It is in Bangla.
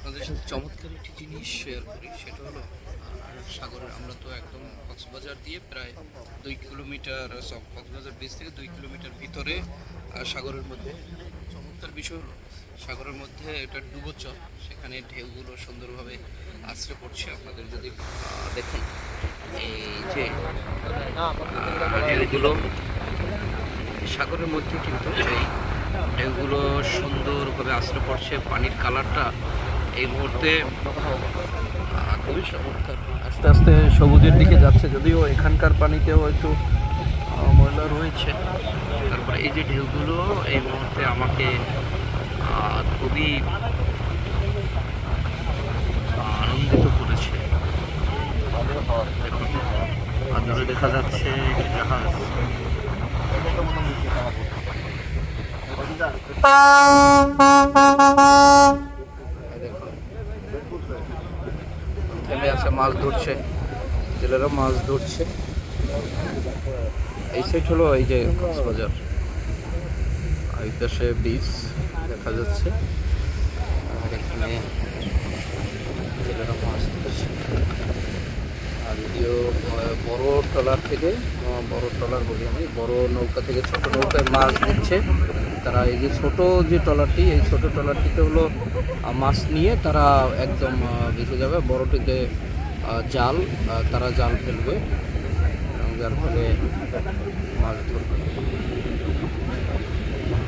আপনাদের সাথে চমৎকার একটি জিনিস শেয়ার করি, সেটা হলো সাগরের আমরা তো একদম কক্সবাজার দিয়ে প্রায় 2 কিলোমিটার, কক্সবাজার বিচ থেকে 2 কিলোমিটার ভিতরে সাগরের মধ্যে। চমৎকার বিষয় হলো সাগরের মধ্যে এটা ডুবোচর, সেখানে ঢেউগুলো সুন্দরভাবে আছড়ে পড়ছে। আপনাদের যদি দেখুন এই যে ঢেউগুলো সাগরের মধ্যে, কিন্তু এই ঢেউগুলো সুন্দরভাবে আছড়ে পড়ছে। পানির কালারটা এই মুহূর্তে খুবই চমৎকার, আস্তে আস্তে সবুজের দিকে যাচ্ছে, যদিও এখানকার পানিতেও একটু ময়লা রয়েছে। তারপরে এই যে ঢেউগুলো এই মুহূর্তে আমাকে খুবই আনন্দিত করেছে। দেখুন দূরে দেখা যাচ্ছে জাহাজ। থেমে আছে, মাছ ধরছে, জেলেরা মাছ ধরছে। এই সাইড হলো এই যে কক্সবাজার, এই পাশে বিচ দেখা যাচ্ছে, আর এখানে জেলেরা মাছ ধরছে। আর যদিও বড় ট্রলার থেকে, বড় ট্রলার বলি আমি, বড় নৌকা থেকে ছোট নৌকায় মাছ দিচ্ছে তারা। এই যে ছোট যে ট্রলারটি, এই ছোট ট্রলারটিতে হলো মাছ নিয়ে তারা একদম ভেসে যাবে। বড়টিতে তারা জাল ফেলবে এবং যার ফলে মাছ ধরবে।